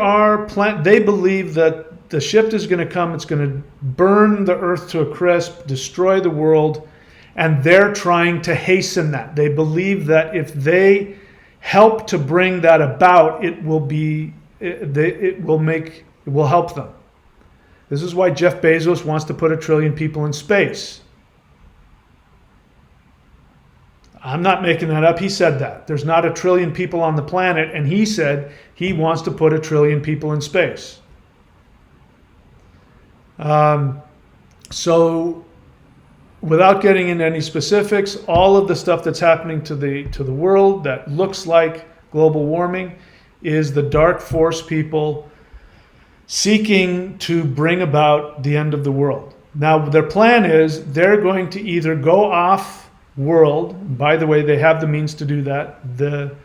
believe that the shift is going to come. It's going to burn the earth to a crisp, destroy the world, and they're trying to hasten that. They believe that if they help to bring that about, it will help them. This is why Jeff Bezos wants to put 1 trillion people in space. I'm not making that up. He said that. There's not 1 trillion people on the planet, and he said he wants to put 1 trillion people in space. So without getting into any specifics, all of the stuff that's happening to the world that looks like global warming is the dark force people seeking to bring about the end of the world. Now, their plan is they're going to either go off world. By the way, they have the means to do that. The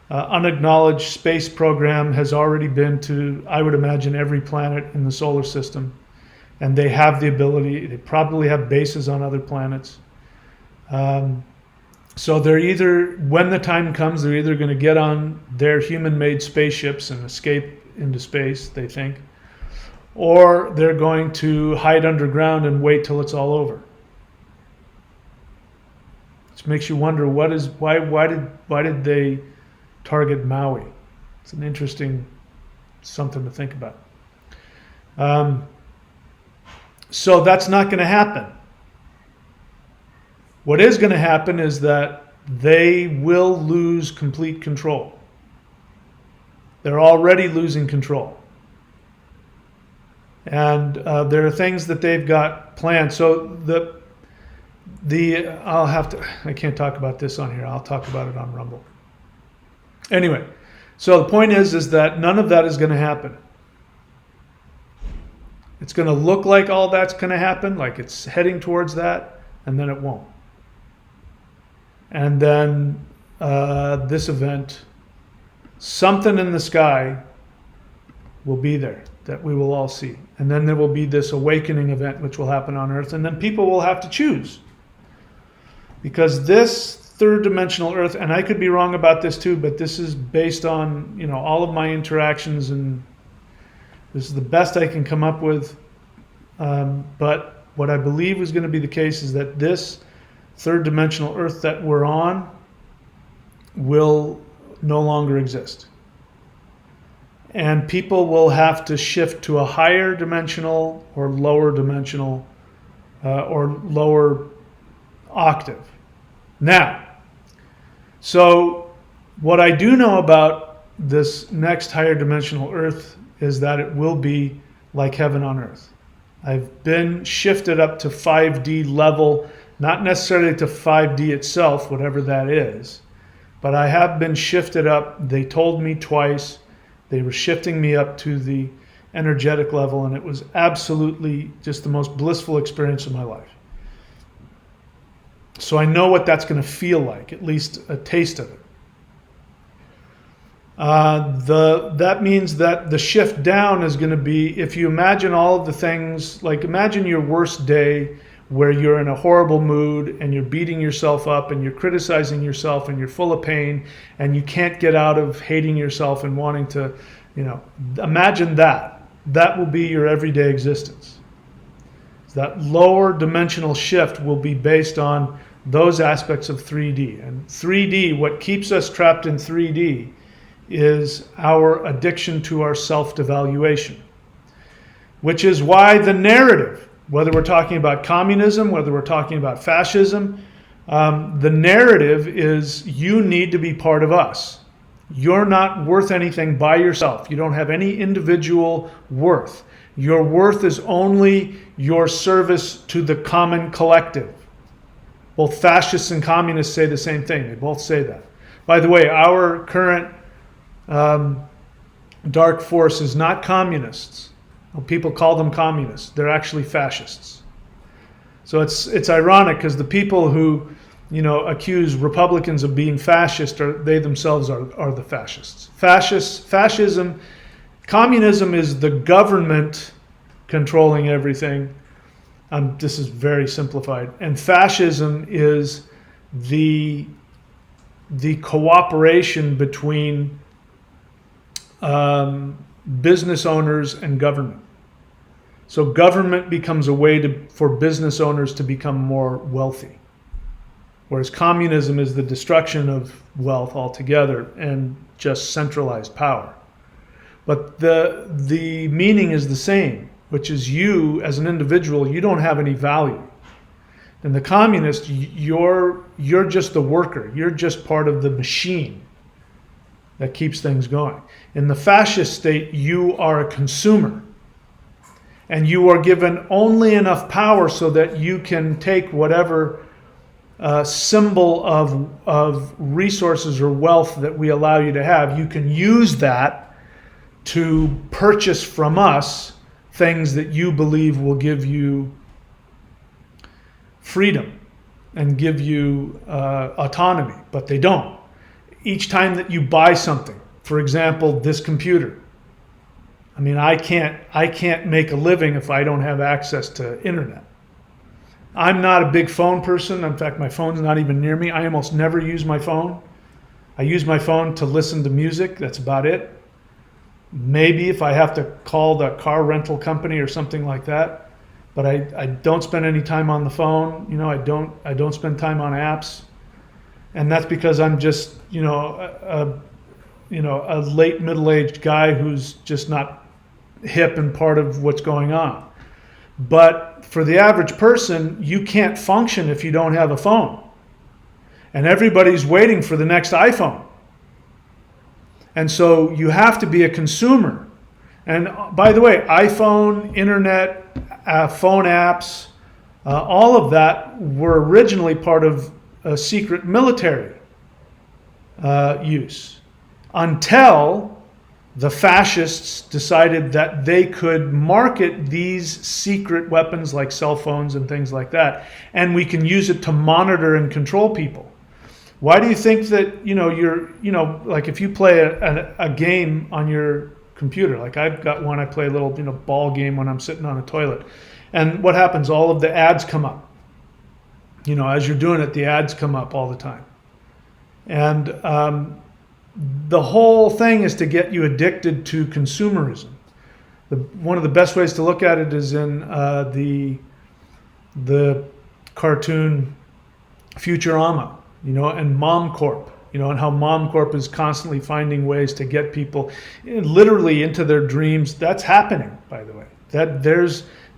unacknowledged space program has already been to, I would imagine, every planet in the solar system. And they have the ability, they probably have bases on other planets. So they're either, when the time comes, they're either going to get on their human-made spaceships and escape into space, they think, or they're going to hide underground and wait till it's all over. Which makes you wonder, why did they target Maui? It's an interesting something to think about. So that's not going to happen. What is going to happen is that they will lose complete control. They're already losing control. And there are things that they've got planned. So I can't talk about this on here. I'll talk about it on Rumble. Anyway, So the point is that none of that is going to happen. It's going to look like all that's going to happen, like it's heading towards that, and then it won't. And then this event, something in the sky will be there that we will all see. And then there will be this awakening event which will happen on Earth, and then people will have to choose. Because this third dimensional Earth, and I could be wrong about this too, but this is based on, you know, all of my interactions, and this is the best I can come up with. But what I believe is going to be the case is that this third dimensional Earth that we're on will no longer exist. And people will have to shift to a higher dimensional or lower dimensional or lower octave. Now, so what I do know about this next higher dimensional Earth is that it will be like heaven on earth. I've been shifted up to 5D level, not necessarily to 5D itself, whatever that is, but I have been shifted up. They told me twice. They were shifting me up to the energetic level, and it was absolutely just the most blissful experience of my life. So I know what that's going to feel like, at least a taste of it. That means that the shift down is going to be, if you imagine all of the things, like imagine your worst day where you're in a horrible mood and you're beating yourself up and you're criticizing yourself and you're full of pain and you can't get out of hating yourself and wanting to, you know, imagine that. That will be your everyday existence. That lower dimensional shift will be based on those aspects of 3D. And 3D, what keeps us trapped in 3D is our addiction to our self-devaluation, which is why the narrative, whether we're talking about communism, whether we're talking about fascism, the narrative is you need to be part of us. You're not worth anything by yourself. You don't have any individual worth. Your worth is only your service to the common collective. Both fascists and communists say the same thing. They both say that. By the way, our current dark force is not communists. Well, people call them communists. They're actually fascists. So it's ironic because the people who, you know, accuse Republicans of being fascist, they themselves are the fascists. Fascism, communism is the government controlling everything. This is very simplified. And fascism is the cooperation between business owners and government. So government becomes a way for business owners to become more wealthy. Whereas communism is the destruction of wealth altogether and just centralized power. But the meaning is the same, which is you as an individual, you don't have any value. And the communist, you're just the worker. You're just part of the machine that keeps things going. In the fascist state, you are a consumer. And you are given only enough power so that you can take whatever symbol of resources or wealth that we allow you to have. You can use that to purchase from us things that you believe will give you freedom and give you autonomy, but they don't. Each time that you buy something, for example, this computer, I mean, I can't make a living if I don't have access to internet. I'm not a big phone person. In fact, my phone's not even near me. I almost never use my phone. I use my phone to listen to music. That's about it. Maybe if I have to call the car rental company or something like that. But I don't spend any time on the phone. You know, I don't spend time on apps. And that's because I'm just, a late middle-aged guy who's just not hip and part of what's going on. But for the average person, you can't function if you don't have a phone. And everybody's waiting for the next iPhone. And so you have to be a consumer. And by the way, iPhone, internet, phone apps, all of that were originally part of a secret military use. until the fascists decided that they could market these secret weapons like cell phones and things like that, and we can use it to monitor and control people. Why do you think that, like if you play a game on your computer, like I've got one, I play a little, ball game when I'm sitting on a toilet, and what happens? All of the ads come up. As you're doing it, the ads come up all the time. And the whole thing is to get you addicted to consumerism. One of the best ways to look at it is in the cartoon Futurama, and Mom Corp, and how Mom Corp is constantly finding ways to get people literally into their dreams. That's happening, by the way.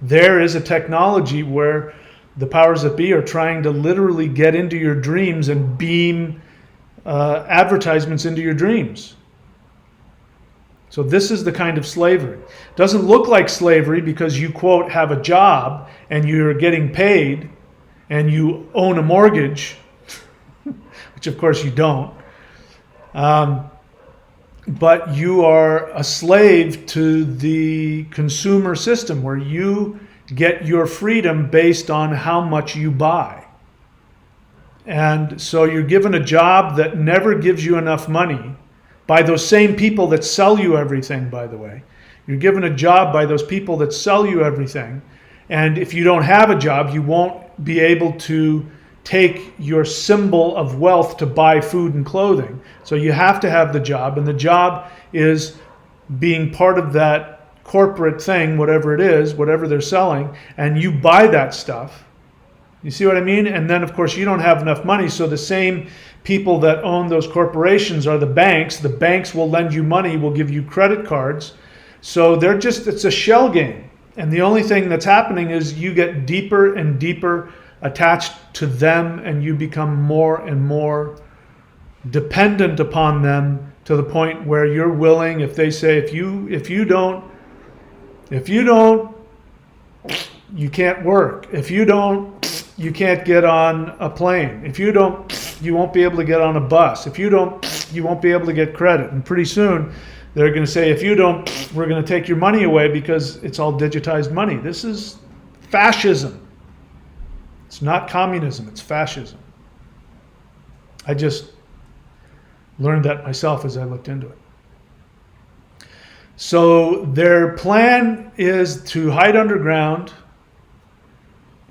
There is a technology where the powers that be are trying to literally get into your dreams and beam advertisements into your dreams. So this is the kind of slavery. Doesn't look like slavery because you, quote, have a job and you're getting paid and you own a mortgage, which of course you don't. But you are a slave to the consumer system where you get your freedom based on how much you buy. And so you're given a job that never gives you enough money by those same people that sell you everything, by the way. You're given a job by those people that sell you everything. And if you don't have a job, you won't be able to take your symbol of wealth to buy food and clothing. So you have to have the job, and the job is being part of that corporate thing, whatever it is, whatever they're selling, and you buy that stuff. You see what I mean? And then, of course, you don't have enough money, so the same people that own those corporations are the banks. The banks will lend you money, will give you credit cards. So it's a shell game. And the only thing that's happening is you get deeper and deeper attached to them, and you become more and more dependent upon them to the point where you're willing, if they say, if you don't, you can't work. If you don't, you can't get on a plane. If you don't, you won't be able to get on a bus. If you don't, you won't be able to get credit. And pretty soon they're going to say, if you don't, we're going to take your money away because it's all digitized money. This is fascism. It's not communism, it's fascism. I just learned that myself as I looked into it. So their plan is to hide underground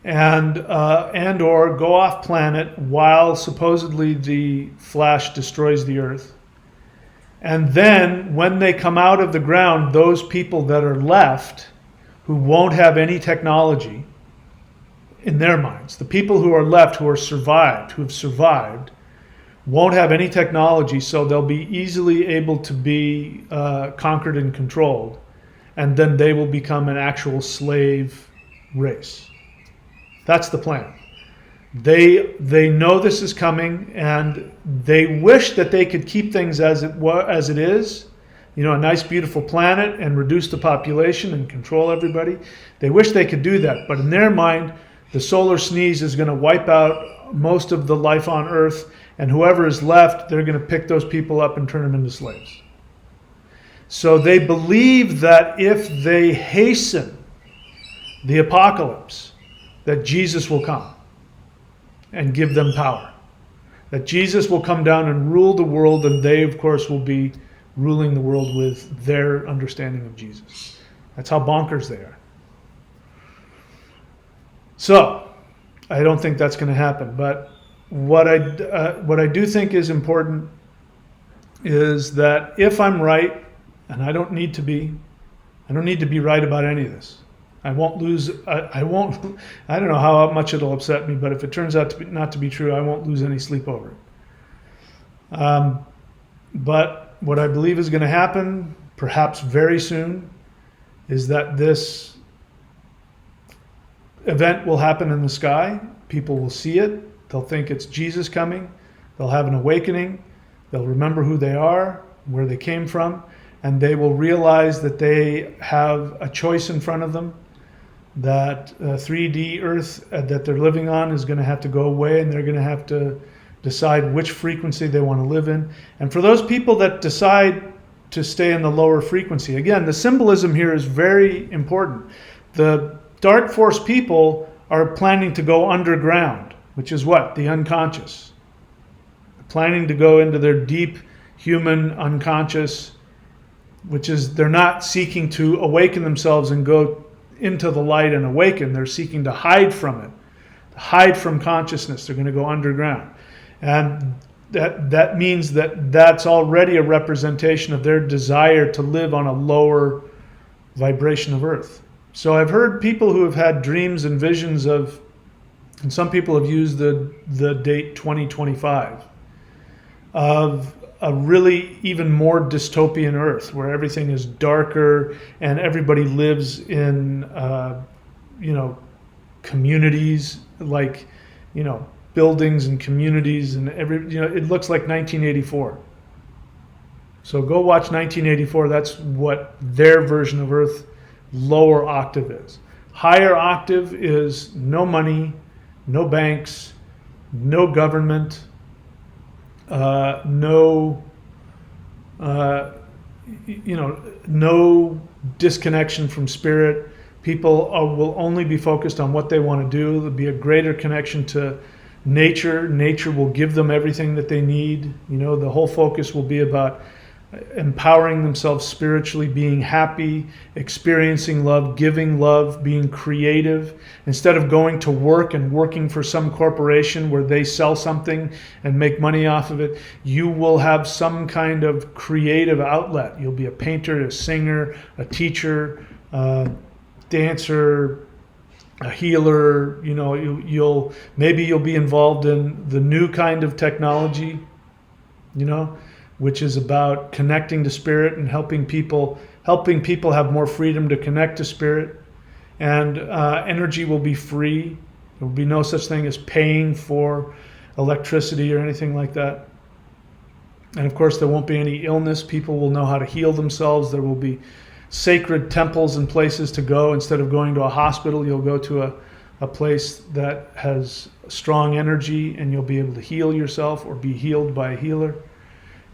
and or go off planet while supposedly the Flash destroys the Earth. And then when they come out of the ground, those people that are left who won't have any technology in their minds, the people who are left who have survived, won't have any technology, so they'll be easily able to be conquered and controlled, and then they will become an actual slave race. That's the plan. They know this is coming, and they wish that they could keep things as it is, a nice beautiful planet, and reduce the population and control everybody. They wish they could do that, but in their mind, the solar sneeze is going to wipe out most of the life on Earth, and whoever is left, they're going to pick those people up and turn them into slaves. So they believe that if they hasten the apocalypse, that Jesus will come and give them power. That Jesus will come down and rule the world, and they, of course, will be ruling the world with their understanding of Jesus. That's how bonkers they are. So, I don't think that's going to happen. But what I do think is important is that if I'm right, and I don't need to be right about any of this. I won't lose. I don't know how much it'll upset me, but if it turns out not to be true, I won't lose any sleep over it. But what I believe is going to happen, perhaps very soon, is that this event will happen in the sky. People will see it. They'll think it's Jesus coming. They'll have an awakening. They'll remember who they are, where they came from, and they will realize that they have a choice in front of them, that 3D Earth that they're living on is going to have to go away, and they're going to have to decide which frequency they want to live in. And for those people that decide to stay in the lower frequency, again, the symbolism here is very important. The dark force people are planning to go underground, which is what? The unconscious. They're planning to go into their deep human unconscious, which is they're not seeking to awaken themselves and go into the light and awaken. They're seeking to hide from it, to hide from consciousness. They're going to go underground. And that means that that's already a representation of their desire to live on a lower vibration of Earth. So I've heard people who have had dreams and visions of, and some people have used the date 2025, of a really even more dystopian Earth where everything is darker and everybody lives in, communities, like, buildings and communities, and it looks like 1984. So go watch 1984. That's what their version of Earth lower octave is. Higher octave is no money, no banks, no government, no disconnection from spirit. People will only be focused on what they want to do. There'll be a greater connection to nature. Nature will give them everything that they need. The whole focus will be about empowering themselves spiritually, being happy, experiencing love, giving love, being creative. Instead of going to work and working for some corporation where they sell something and make money off of it, you will have some kind of creative outlet. You'll be a painter, a singer, a teacher, dancer, a healer. You'll be involved in the new kind of technology, which is about connecting to spirit and helping people have more freedom to connect to spirit. And energy will be free. There will be no such thing as paying for electricity or anything like that. And of course, there won't be any illness. People will know how to heal themselves. There will be sacred temples and places to go. Instead of going to a hospital, you'll go to a place that has strong energy, and you'll be able to heal yourself or be healed by a healer.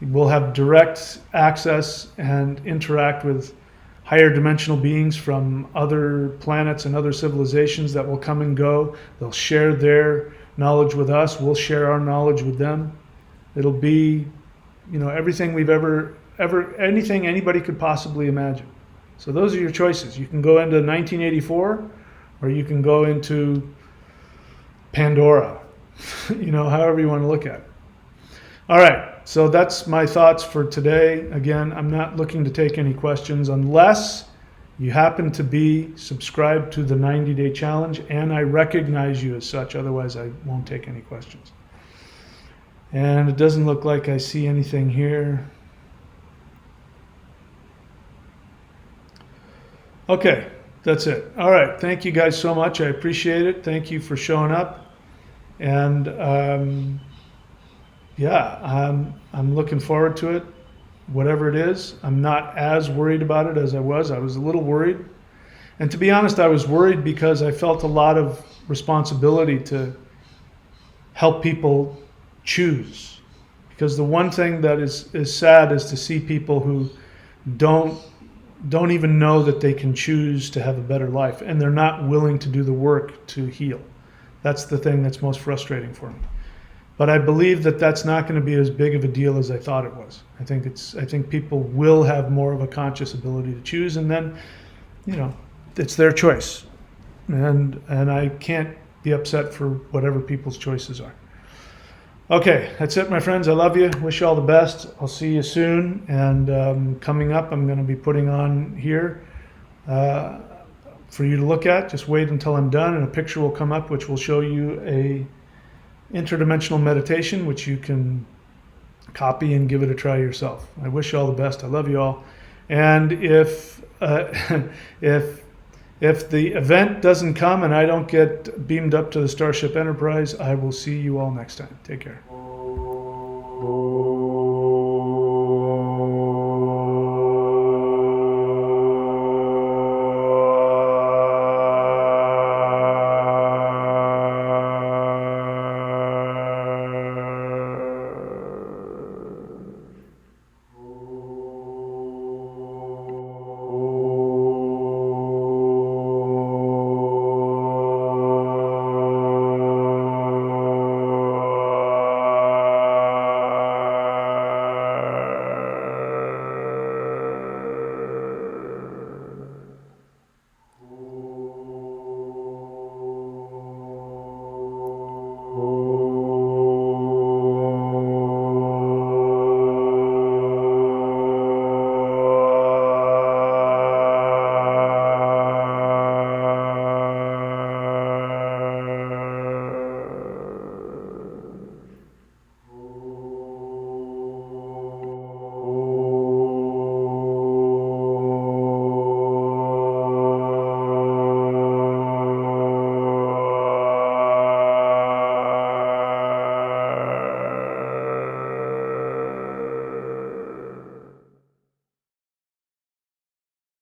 We'll have direct access and interact with higher dimensional beings from other planets and other civilizations that will come and go. They'll share their knowledge with us. We'll share our knowledge with them. It'll be, everything we've ever anything anybody could possibly imagine. So those are your choices. You can go into 1984, or you can go into Pandora, however you want to look at it. All right. So that's my thoughts for today. Again, I'm not looking to take any questions unless you happen to be subscribed to the 90-day challenge and I recognize you as such. Otherwise, I won't take any questions. And it doesn't look like I see anything here. Okay, that's it. All right. Thank you guys so much. I appreciate it. Thank you for showing up. And I'm looking forward to it, whatever it is. I'm not as worried about it as I was. I was a little worried. And to be honest, I was worried because I felt a lot of responsibility to help people choose. Because the one thing that is sad is to see people who don't even know that they can choose to have a better life, and they're not willing to do the work to heal. That's the thing that's most frustrating for me. But I believe that that's not going to be as big of a deal as I thought it was. I think people will have more of a conscious ability to choose, and then, it's their choice. And I can't be upset for whatever people's choices are. Okay, that's it, my friends. I love you. Wish you all the best. I'll see you soon. And coming up, I'm going to be putting on here for you to look at. Just wait until I'm done, and a picture will come up which will show you a interdimensional meditation, which you can copy and give it a try yourself. I wish you all the best. I love you all. And if the event doesn't come and I don't get beamed up to the Starship Enterprise, I will see you all next time. Take care.